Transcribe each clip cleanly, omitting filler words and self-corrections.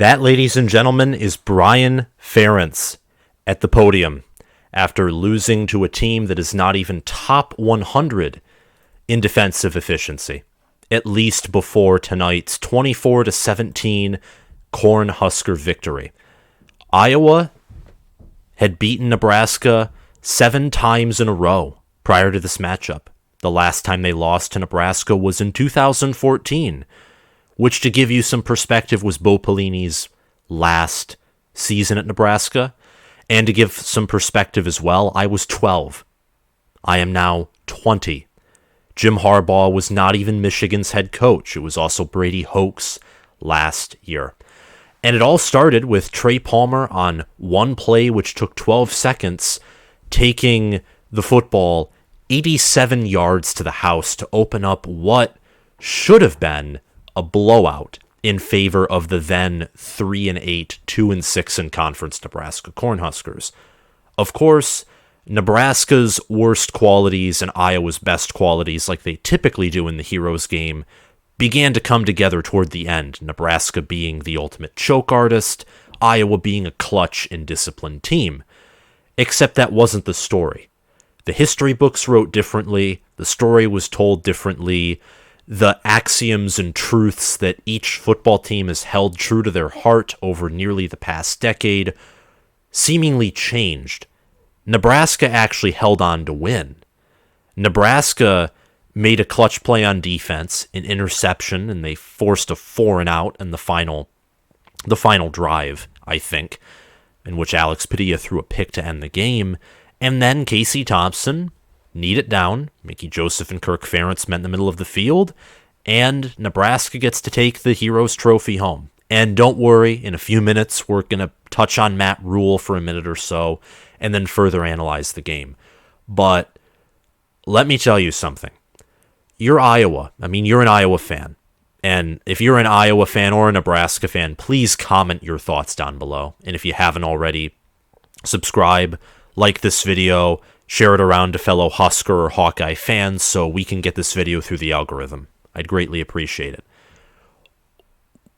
That, ladies and gentlemen, is Brian Ferentz at the podium after losing to a team that is not even top 100 in defensive efficiency, at least before tonight's 24-17 Cornhusker victory. Iowa had beaten Nebraska 7 times in a row prior to this matchup. The last time they lost to Nebraska was in 2014, which, to give you some perspective, was Bo Pelini's last season at Nebraska. And to give some perspective as well, I was 12. I am now 20. Jim Harbaugh was not even Michigan's head coach. It was also Brady Hoke's last year. And it all started with Trey Palmer on one play, which took 12 seconds, taking the football 87 yards to the house to open up what should have been a blowout in favor of the then 3-8, 2-6 in conference Nebraska Cornhuskers. Of course, Nebraska's worst qualities and Iowa's best qualities, like they typically do in the Heroes game, began to come together toward the end, Nebraska being the ultimate choke artist, Iowa being a clutch and disciplined team. Except that wasn't the story. The history books wrote differently, the story was told differently, the axioms and truths that each football team has held true to their heart over nearly the past decade seemingly changed. Nebraska actually held on to win. Nebraska made a clutch play on defense, an interception, and they forced a 4-and-out in the final drive, I think, in which Alex Padilla threw a pick to end the game. And then Casey Thompson kneed it down. Mickey Joseph and Kirk Ferentz met in the middle of the field, and Nebraska gets to take the Heroes Trophy home. And don't worry, in a few minutes, we're going to touch on Matt Rhule for a minute or so, and then further analyze the game. But let me tell you something. You're Iowa. I mean, you're an Iowa fan. And if you're an Iowa fan or a Nebraska fan, please comment your thoughts down below. And if you haven't already, subscribe, like this video, share it around to fellow Husker or Hawkeye fans so we can get this video through the algorithm. I'd greatly appreciate it.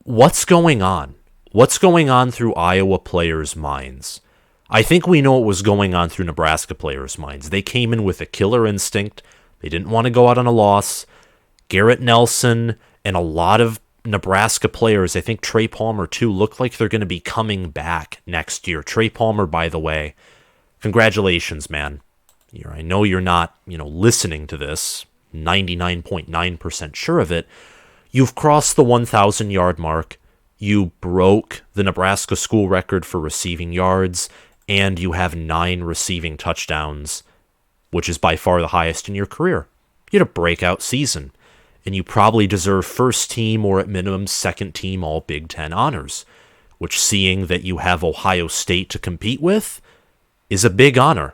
What's going on? What's going on through Iowa players' minds? I think we know what was going on through Nebraska players' minds. They came in with a killer instinct. They didn't want to go out on a loss. Garrett Nelson and a lot of Nebraska players, I think Trey Palmer too, look like they're going to be coming back next year. Trey Palmer, by the way, congratulations, man. I know you're not, listening to this, 99.9% sure of it. You've crossed the 1,000-yard mark. You broke the Nebraska school record for receiving yards, and you have 9 receiving touchdowns, which is by far the highest in your career. You had a breakout season, and you probably deserve first team or at minimum second team all Big Ten honors, which, seeing that you have Ohio State to compete with, is a big honor.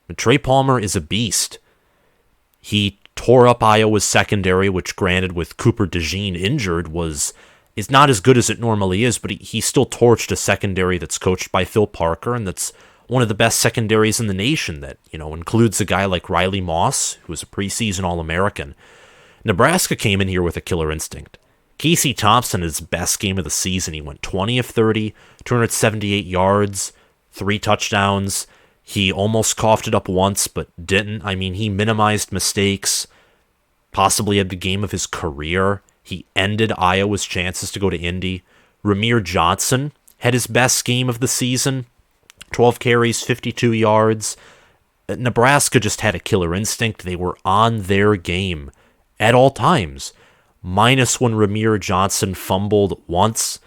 And Trey Palmer is a beast. He tore up Iowa's secondary, which, granted, with Cooper DeJean injured, is not as good as it normally is, but he still torched a secondary that's coached by Phil Parker, and that's one of the best secondaries in the nation that, includes a guy like Riley Moss, who was a preseason All-American. Nebraska came in here with a killer instinct. Casey Thompson, his best game of the season, he went 20 of 30, 278 yards, 3 touchdowns. He almost coughed it up once, but didn't. I mean, he minimized mistakes, possibly had the game of his career. He ended Iowa's chances to go to Indy. Ramir Johnson had his best game of the season, 12 carries, 52 yards. Nebraska just had a killer instinct. They were on their game at all times, minus when Ramir Johnson fumbled once,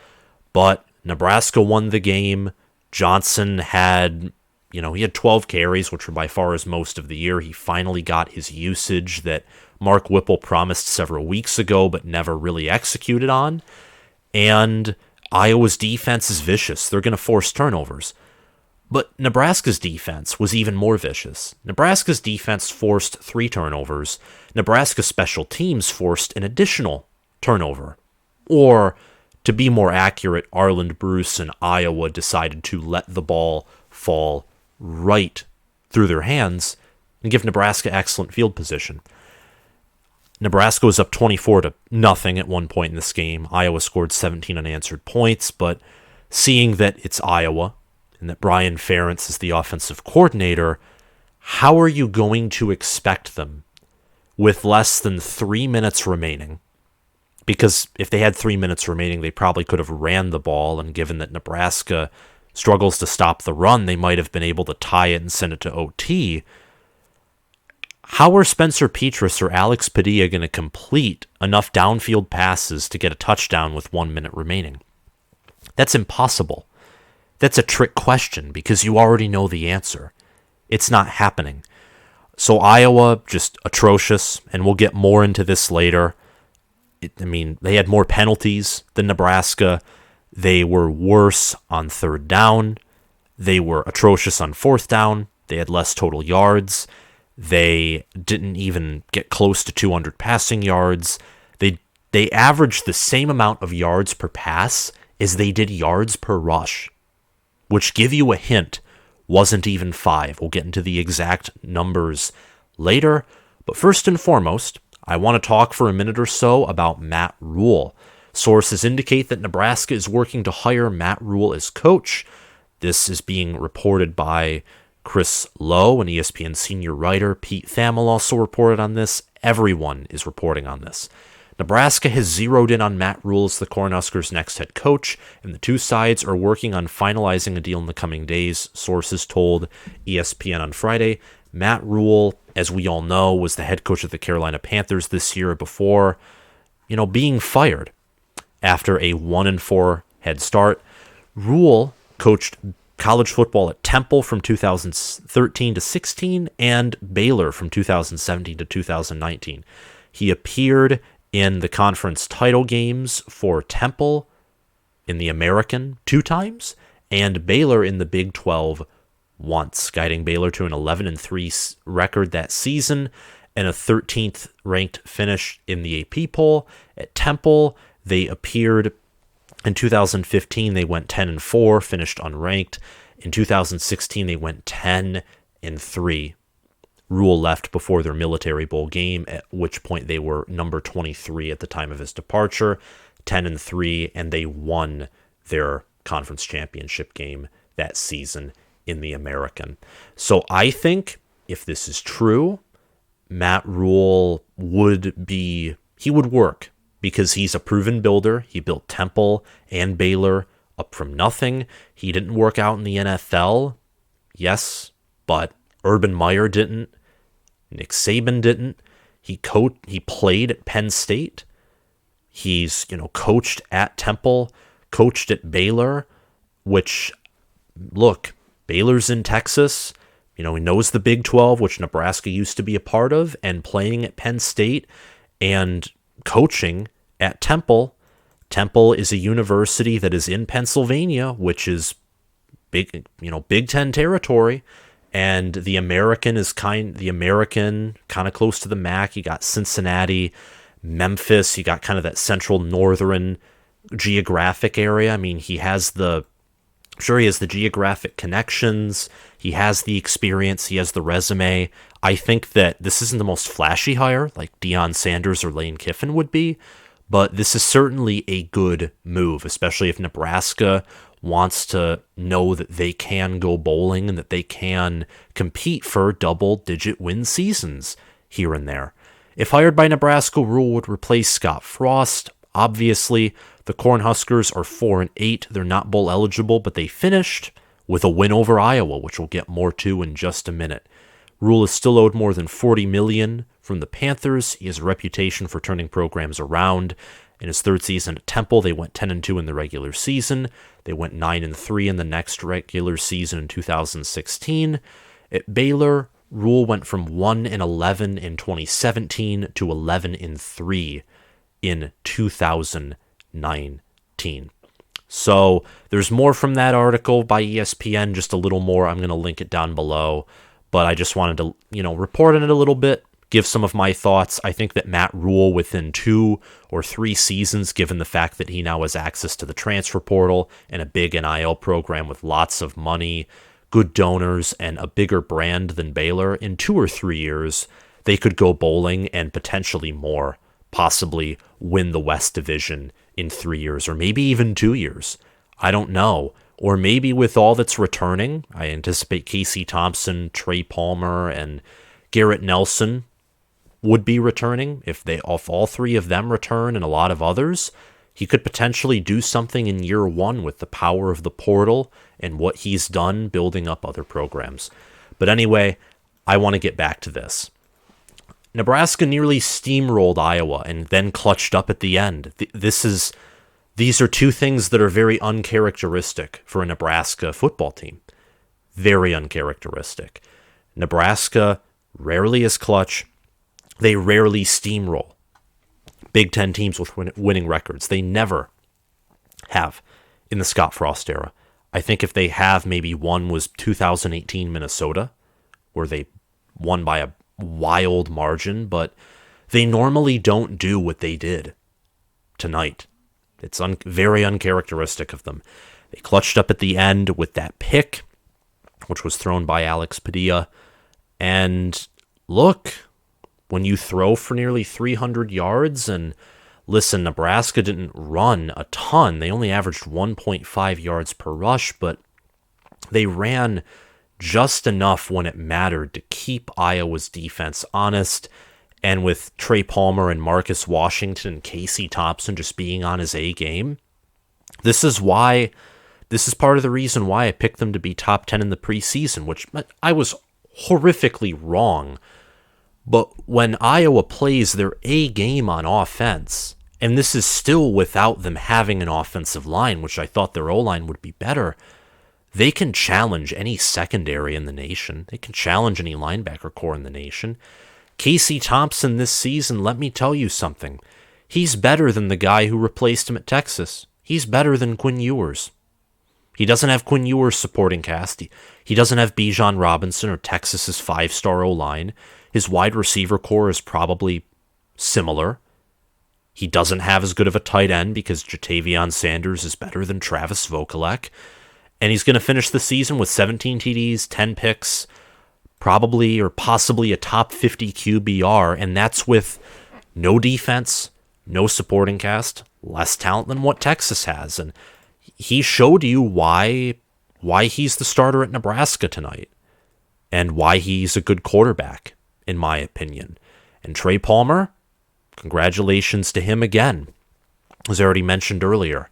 but Nebraska won the game. Johnson had, he had 12 carries, which were by far his most of the year. He finally got his usage that Mark Whipple promised several weeks ago, but never really executed on. And Iowa's defense is vicious. They're going to force turnovers. But Nebraska's defense was even more vicious. Nebraska's defense forced 3 turnovers. Nebraska's special teams forced an additional turnover. Or, to be more accurate, Arland Bruce and Iowa decided to let the ball fall right through their hands and give Nebraska excellent field position. Nebraska was up 24-0 at one point in this game. Iowa scored 17 unanswered points, but seeing that it's Iowa and that Brian Ferentz is the offensive coordinator, how are you going to expect them with less than 3 minutes remaining? Because if they had 3 minutes remaining, they probably could have ran the ball, and given that Nebraska struggles to stop the run, they might have been able to tie it and send it to OT. How are Spencer Petras or Alex Padilla going to complete enough downfield passes to get a touchdown with 1 minute remaining? That's impossible. That's a trick question because you already know the answer. It's not happening. So Iowa, just atrocious, and we'll get more into this later. They had more penalties than Nebraska. They were worse on third down. They were atrocious on fourth down. They had less total yards. They didn't even get close to 200 passing yards. They averaged the same amount of yards per pass as they did yards per rush, which, give you a hint, wasn't even 5. We'll get into the exact numbers later. But first and foremost, I want to talk for a minute or so about Matt Rhule. Sources indicate that Nebraska is working to hire Matt Rhule as coach. This is being reported by Chris Lowe, an ESPN senior writer. Pete Thamel also reported on this. Everyone is reporting on this. Nebraska has zeroed in on Matt Rhule as the Cornhuskers' next head coach, and the two sides are working on finalizing a deal in the coming days, sources told ESPN on Friday. Matt Rhule, as we all know, was the head coach of the Carolina Panthers this year before, being fired after a 1-4 head start. Rhule coached college football at Temple from 2013 to 16 and Baylor from 2017 to 2019. He appeared in the conference title games for Temple in the American 2 times and Baylor in the Big 12 once, guiding Baylor to an 11-3 record that season and a 13th ranked finish in the AP poll. At Temple, they appeared in 2015, they went 10-4, finished unranked. In 2016, they went 10-3. Rhule left before their Military Bowl game, at which point they were number 23 at the time of his departure, 10-3, and they won their conference championship game that season in the American. So I think if this is true, Matt Rhule would work because he's a proven builder. He built Temple and Baylor up from nothing. He didn't work out in the NFL, yes, but Urban Meyer didn't. Nick Saban didn't. He played at Penn State. He's, coached at Temple, coached at Baylor, which, look, Baylor's in Texas. He knows the Big 12, which Nebraska used to be a part of, and playing at Penn State and coaching at Temple. Temple is a university that is in Pennsylvania, which is big, Big Ten territory. And the American kind of close to the MAC. You got Cincinnati, Memphis. You got kind of that central northern geographic area. He has the geographic connections. He has the experience. He has the resume. I think that this isn't the most flashy hire like Deion Sanders or Lane Kiffin would be, but this is certainly a good move, especially if Nebraska wants to know that they can go bowling and that they can compete for double-digit win seasons here and there. If hired by Nebraska, Rhule would replace Scott Frost. Obviously, the Cornhuskers are 4-8. They're not bowl eligible, but they finished with a win over Iowa, which we'll get more to in just a minute. Rhule is still owed more than $40 million from the Panthers. He has a reputation for turning programs around. In his third season at Temple, they went 10-2 in the regular season. They went 9-3 in the next regular season in 2016. At Baylor, Rhule went from 1-11 in 2017 to 11-3 in 2019. So there's more from that article by ESPN, just a little more. I'm going to link it down below. But I just wanted to, report on it a little bit, give some of my thoughts. I think that Matt Rhule, within 2 or 3 seasons, given the fact that he now has access to the transfer portal and a big NIL program with lots of money, good donors, and a bigger brand than Baylor, in 2 or 3 years, they could go bowling and potentially more, possibly win the West Division in 3 years, or maybe even 2 years. I don't know. Or maybe with all that's returning, I anticipate Casey Thompson, Trey Palmer, and Garrett Nelson would be returning. If all three of them return and a lot of others, he could potentially do something in year one with the power of the portal and what he's done building up other programs. But anyway, I want to get back to this. Nebraska nearly steamrolled Iowa and then clutched up at the end. These are two things that are very uncharacteristic for a Nebraska football team. Very uncharacteristic. Nebraska rarely is clutch. They rarely steamroll Big Ten teams with winning records. They never have in the Scott Frost era. I think if they have, maybe one was 2018 Minnesota, where they won by a wild margin, but they normally don't do what they did tonight. It's very uncharacteristic of them. They clutched up at the end with that pick, which was thrown by Alex Padilla. And look, when you throw for nearly 300 yards, and listen, Nebraska didn't run a ton. They only averaged 1.5 yards per rush, but they ran just enough when it mattered to keep Iowa's defense honest. And with Trey Palmer and Marcus Washington and Casey Thompson just being on his A game, this is part of the reason why I picked them to be top 10 in the preseason, which I was horrifically wrong. But when Iowa plays their A game on offense, and this is still without them having an offensive line, which I thought their O-line would be better, they can challenge any secondary in the nation. They can challenge any linebacker core in the nation. Casey Thompson this season, let me tell you something. He's better than the guy who replaced him at Texas. He's better than Quinn Ewers. He doesn't have Quinn Ewers' supporting cast. He doesn't have Bijan Robinson or Texas's 5-star O-line. His wide receiver core is probably similar. He doesn't have as good of a tight end because Jatavion Sanders is better than Travis Vokalek. And he's going to finish the season with 17 TDs, 10 picks, probably or possibly a top 50 QBR, and that's with no defense, no supporting cast, less talent than what Texas has. And he showed you why he's the starter at Nebraska tonight and why he's a good quarterback, in my opinion. And Trey Palmer, congratulations to him again. As I already mentioned earlier,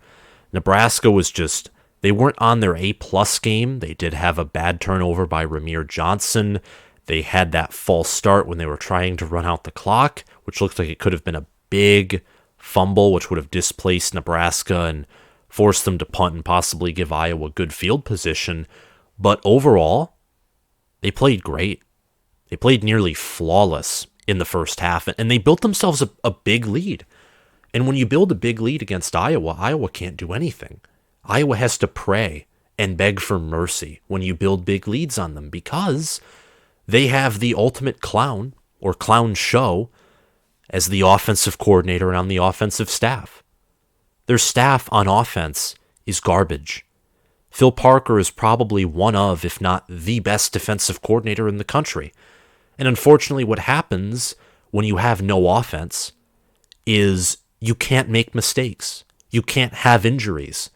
Nebraska was just, they weren't on their A-plus game. They did have a bad turnover by Ramir Johnson. They had that false start when they were trying to run out the clock, which looked like it could have been a big fumble, which would have displaced Nebraska and forced them to punt and possibly give Iowa good field position. But overall, they played great. They played nearly flawless in the first half, and they built themselves a big lead. And when you build a big lead against Iowa, Iowa can't do anything. Iowa has to pray and beg for mercy when you build big leads on them because they have the ultimate clown or clown show as the offensive coordinator and on the offensive staff. Their staff on offense is garbage. Phil Parker is probably one of, if not the best defensive coordinator in the country. And unfortunately, what happens when you have no offense is you can't make mistakes. You can't have injuries.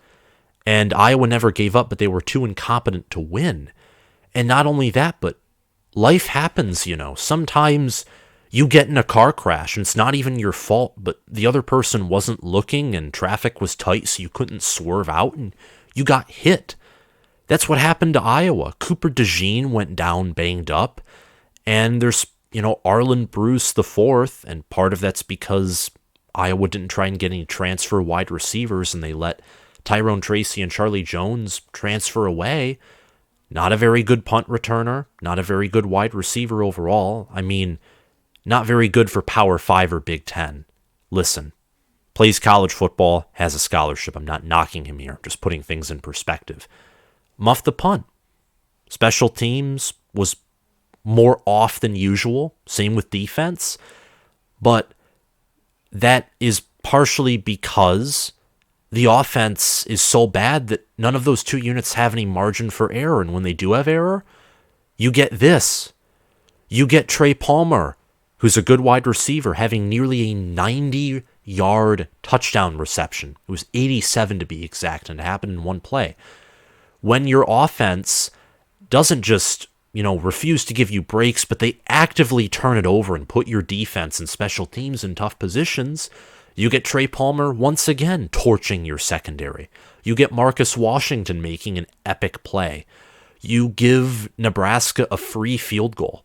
And Iowa never gave up, but they were too incompetent to win. And not only that, but life happens, Sometimes you get in a car crash and it's not even your fault, but the other person wasn't looking and traffic was tight, so you couldn't swerve out and you got hit. That's what happened to Iowa. Cooper DeJean went down banged up, and there's, Arlen Bruce the fourth, and part of that's because Iowa didn't try and get any transfer wide receivers and they let Tyrone Tracy and Charlie Jones transfer away. Not a very good punt returner, not a very good wide receiver overall. I mean, not very good for Power 5 or Big Ten. Listen, plays college football, has a scholarship. I'm not knocking him here. I'm just putting things in perspective. Muffed the punt. Special teams was more off than usual. Same with defense. But that is partially because the offense is so bad that none of those two units have any margin for error. And when they do have error, you get this. You get Trey Palmer who's a good wide receiver, having nearly a 90-yard touchdown reception. It was 87 to be exact, and it happened in one play. When your offense doesn't just, refuse to give you breaks, but they actively turn it over and put your defense and special teams in tough positions, you get Trey Palmer once again torching your secondary. You get Marcus Washington making an epic play. You give Nebraska a free field goal.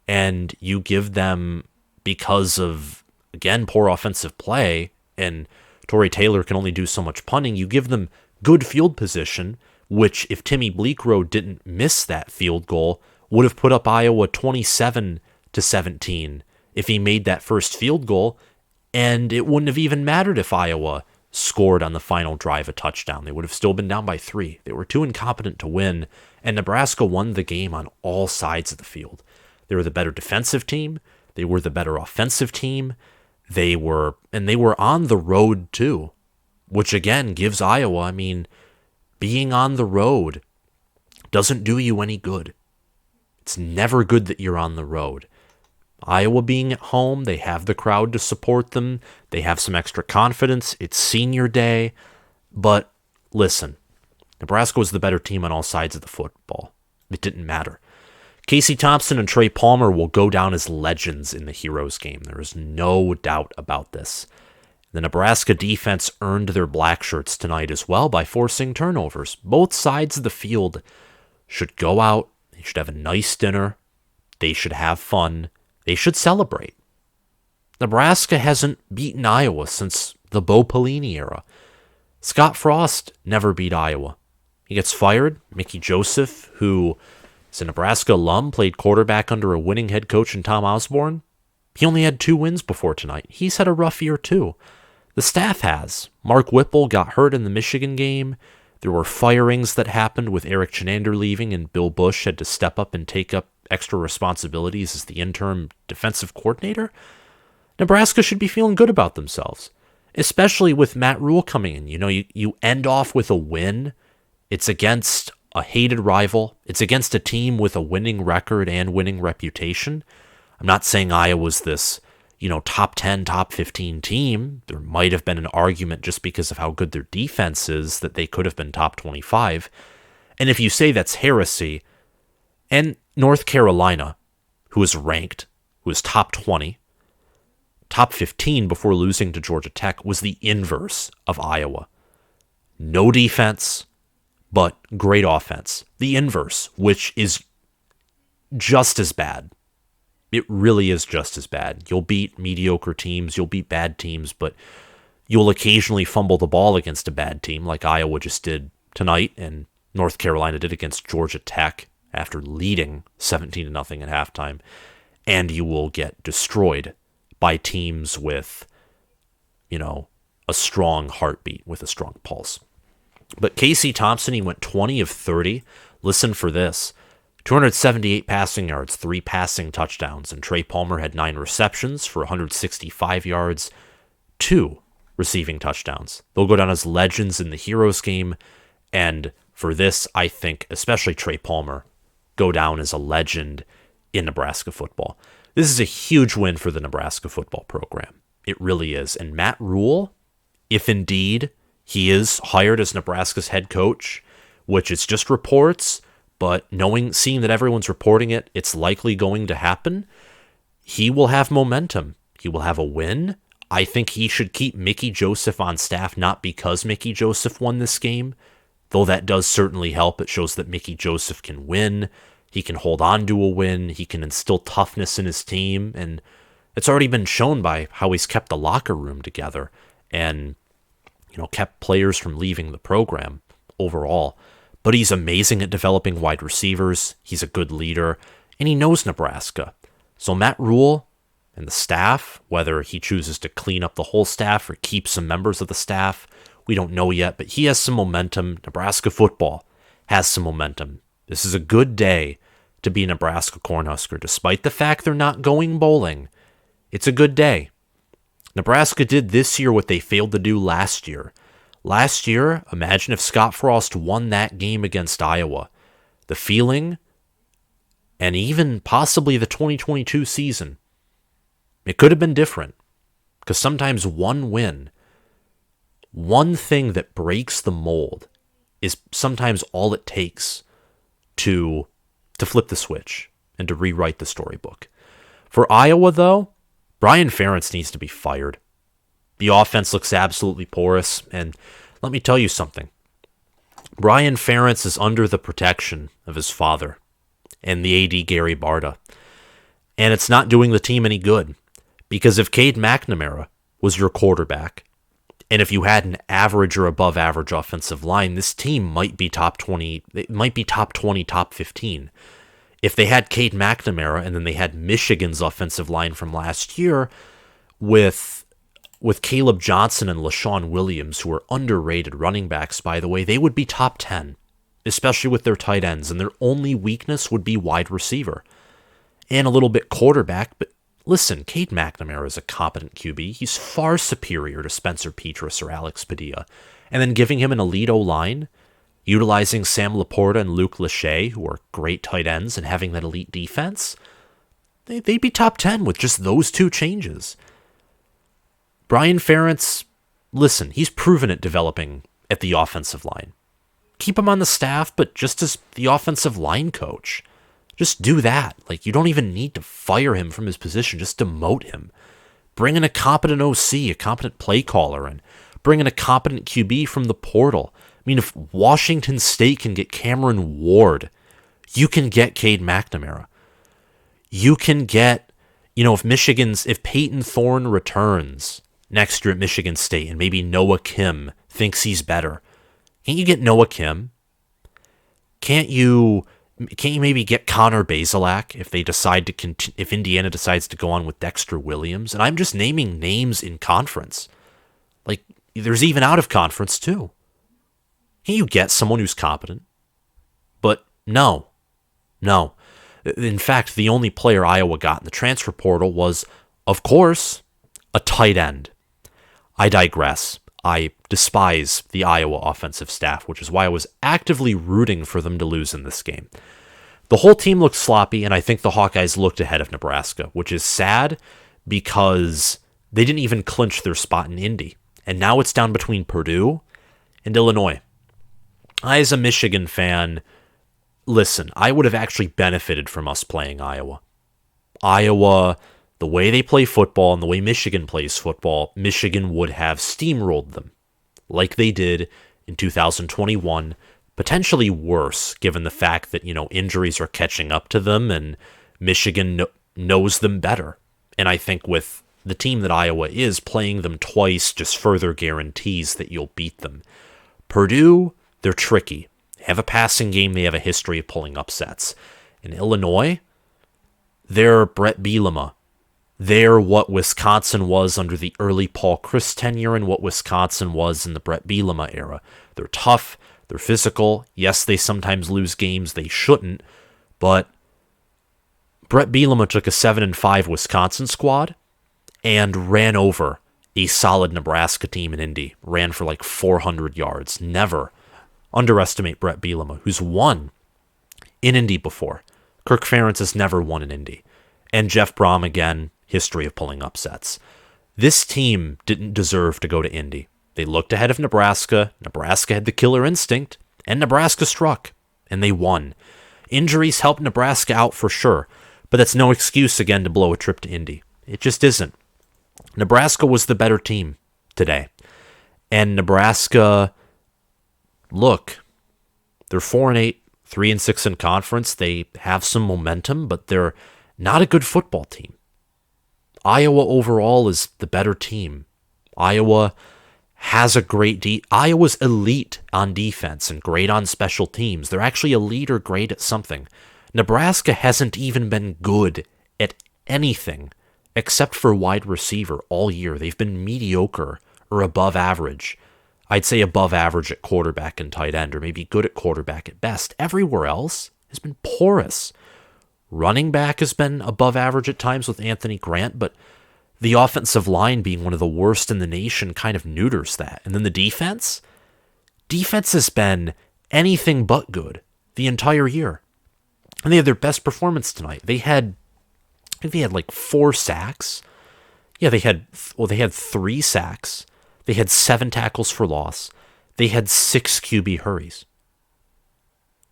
And you give them, because of, again, poor offensive play, and Torrey Taylor can only do so much punting, you give them good field position, which, if Timmy Bleekrode didn't miss that field goal, would have put up Iowa 27-17 if he made that first field goal, and it wouldn't have even mattered if Iowa scored on the final drive a touchdown. They would have still been down by 3. They were too incompetent to win, and Nebraska won the game on all sides of the field. They were the better defensive team. They were the better offensive team. They were on the road too, which again gives Iowa, being on the road doesn't do you any good. It's never good that you're on the road. Iowa being at home, they have the crowd to support them. They have some extra confidence. It's senior day. But listen, Nebraska was the better team on all sides of the football. It didn't matter. Casey Thompson and Trey Palmer will go down as legends in the Heroes game. There is no doubt about this. The Nebraska defense earned their black shirts tonight as well by forcing turnovers. Both sides of the field should go out. They should have a nice dinner. They should have fun. They should celebrate. Nebraska hasn't beaten Iowa since the Bo Pelini era. Scott Frost never beat Iowa. He gets fired. Mickey Joseph, who is a Nebraska alum, played quarterback under a winning head coach in Tom Osborne. He only had 2 wins before tonight. He's had a rough year too. The staff has. Mark Whipple got hurt in the Michigan game. There were firings that happened with Eric Chenander leaving, and Bill Busch had to step up and take up extra responsibilities as the interim defensive coordinator. Nebraska should be feeling good about themselves, especially with Matt Rhule coming in. You end off with a win. It's against a hated rival. It's against a team with a winning record and winning reputation. I'm not saying Iowa's this, top 10, top 15 team. There might have been an argument just because of how good their defense is that they could have been top 25. And if you say that's heresy, and North Carolina, who is ranked, who is top 20, top 15 before losing to Georgia Tech, was the inverse of Iowa. No defense, but great offense. The inverse, which is just as bad. It really is just as bad. You'll beat mediocre teams, you'll beat bad teams, but you'll occasionally fumble the ball against a bad team like Iowa just did tonight and North Carolina did against Georgia Tech after leading 17-0 at halftime. And you will get destroyed by teams with, a strong heartbeat, with a strong pulse. But Casey Thompson, he went 20 of 30. Listen for this. 278 passing yards, 3 passing touchdowns, and Trey Palmer had 9 receptions for 165 yards, 2 receiving touchdowns. They'll go down as legends in the Heroes game, and for this, I think, especially Trey Palmer, go down as a legend in Nebraska football. This is a huge win for the Nebraska football program. It really is. And Matt Rhule, if indeed he is hired as Nebraska's head coach, which it's just reports, but seeing that everyone's reporting it, it's likely going to happen, he will have momentum. He will have a win. I think he should keep Mickey Joseph on staff, not because Mickey Joseph won this game, though that does certainly help. It shows that Mickey Joseph can win. He can hold on to a win. He can instill toughness in his team. And it's already been shown by how he's kept the locker room together and, kept players from leaving the program overall. But he's amazing at developing wide receivers. He's a good leader, and he knows Nebraska. So Matt Rhule and the staff, whether he chooses to clean up the whole staff or keep some members of the staff, we don't know yet, but he has some momentum. Nebraska football has some momentum. This is a good day to be a Nebraska Cornhusker, despite the fact they're not going bowling. It's a good day. Nebraska did this year what they failed to do last year. Last year, imagine if Scott Frost won that game against Iowa. The feeling, and even possibly the 2022 season, It could have been different, because sometimes one win, one thing that breaks the mold, is sometimes all it takes to flip the switch and to rewrite the storybook. For Iowa, though, Brian Ferentz needs to be fired. The offense looks absolutely porous, and let me tell you something. Brian Ferentz is under the protection of his father and the AD Gary Barta, and it's not doing the team any good, because if Cade McNamara was your quarterback, and if you had an average or above average offensive line, this team might be top 20, it might be top 20, top 15. If they had Cade McNamara and then they had Michigan's offensive line from last year with Caleb Johnson and LaShawn Williams, who are underrated running backs, by the way, they would be top 10, especially with their tight ends, and their only weakness would be wide receiver and a little bit quarterback. But listen, Cade McNamara is a competent QB. He's far superior to Spencer Petras or Alex Padilla. And then giving him an elite O-line, utilizing Sam Laporta and Luke Lachey, who are great tight ends, and having that elite defense, they'd be top 10 with just those two changes. Brian Ferentz, listen, he's proven it developing at the offensive line. Keep him on the staff, but just as the offensive line coach. Just do that. Like, you don't even need to fire him from his position. Just demote him. Bring in a competent OC, a competent play caller, and bring in a competent QB from the portal. I mean, if Washington State can get Cameron Ward, you can get Cade McNamara. You can get, if Peyton Thorne returns next year at Michigan State and maybe Noah Kim thinks he's better, can't you get Noah Kim? Can't you maybe get Connor Bazelak if they decide to if Indiana decides to go on with Dexter Williams? And I'm just naming names in conference. Like, there's even out of conference too. Can't you get someone who's competent? But no. In fact, the only player Iowa got in the transfer portal was, of course, a tight end. I digress. I despise the Iowa offensive staff, which is why I was actively rooting for them to lose in this game. The whole team looked sloppy, and I think the Hawkeyes looked ahead of Nebraska, which is sad because they didn't even clinch their spot in Indy. And now it's down between Purdue and Illinois. I, as a Michigan fan, listen, I would have actually benefited from us playing Iowa. Iowa, the way they play football and the way Michigan plays football, Michigan would have steamrolled them like they did in 2021, potentially worse given the fact that, injuries are catching up to them and Michigan knows them better. And I think with the team that Iowa is, playing them twice just further guarantees that you'll beat them. Purdue, they're tricky. They have a passing game. They have a history of pulling upsets. In Illinois, they're Brett Bielema. They're what Wisconsin was under the early Paul Chryst tenure and what Wisconsin was in the Brett Bielema era. They're tough. They're physical. Yes, they sometimes lose games they shouldn't, but Brett Bielema took a 7-5 Wisconsin squad and ran over a solid Nebraska team in Indy. Ran for like 400 yards. Never underestimate Brett Bielema, who's won in Indy before. Kirk Ferentz has never won in Indy. And Jeff Brom, again, history of pulling upsets. This team didn't deserve to go to Indy. They looked ahead of Nebraska. Nebraska had the killer instinct, and Nebraska struck, and they won. Injuries helped Nebraska out for sure, but that's no excuse again to blow a trip to Indy. It just isn't. Nebraska was the better team today. And Nebraska, look, they're 4-8, 3-6 in conference. They have some momentum, but they're not a good football team. Iowa overall is the better team. Iowa has a great Iowa's elite on defense and great on special teams. They're actually elite or great at something. Nebraska hasn't even been good at anything except for wide receiver all year. They've been mediocre or above average. I'd say above average at quarterback and tight end, or maybe good at quarterback at best. Everywhere else has been porous. Running back has been above average at times with Anthony Grant, but the offensive line being one of the worst in the nation kind of neuters that. And then the defense? Defense has been anything but good the entire year. And they had their best performance tonight. I think they had like 4 sacks. Yeah, they had 3 sacks. They had 7 tackles for loss. They had 6 QB hurries.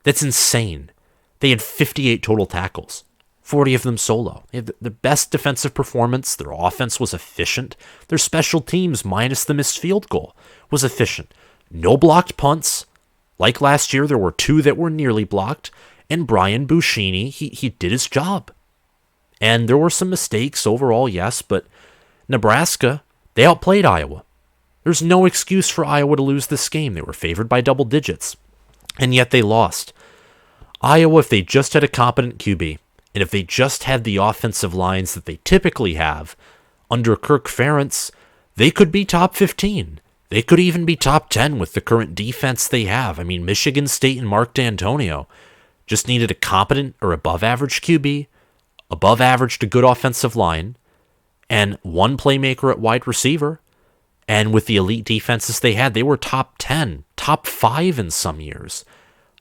That's insane. They had 58 total tackles, 40 of them solo. They had the best defensive performance. Their offense was efficient. Their special teams, minus the missed field goal, was efficient. No blocked punts. Like last year, there were 2 that were nearly blocked. And Brian Buschini, he did his job. And there were some mistakes overall, yes, but Nebraska, they outplayed Iowa. There's no excuse for Iowa to lose this game. They were favored by double digits, and yet they lost. Iowa, if they just had a competent QB, and if they just had the offensive lines that they typically have, under Kirk Ferentz, they could be top 15. They could even be top 10 with the current defense they have. I mean, Michigan State and Mark D'Antonio just needed a competent or above average QB, above average to good offensive line, and 1 playmaker at wide receiver. And with the elite defenses they had, they were top 10, top 5 in some years.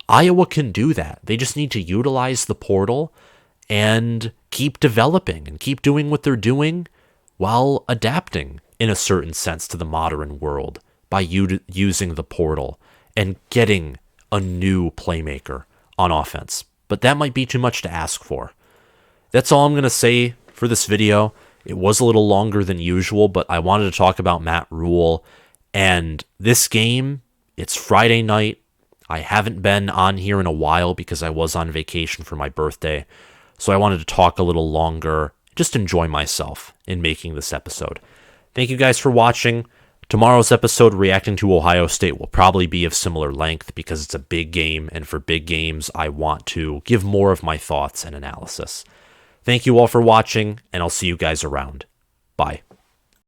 Iowa can do that. They just need to utilize the portal and keep developing and keep doing what they're doing while adapting in a certain sense to the modern world by using the portal and getting a new playmaker on offense. But that might be too much to ask for. That's all I'm going to say for this video. It was a little longer than usual, but I wanted to talk about Matt Rhule. And this game, it's Friday night. I haven't been on here in a while because I was on vacation for my birthday. So I wanted to talk a little longer, just enjoy myself in making this episode. Thank you guys for watching. Tomorrow's episode reacting to Ohio State will probably be of similar length because it's a big game, and for big games, I want to give more of my thoughts and analysis. Thank you all for watching, and I'll see you guys around. Bye.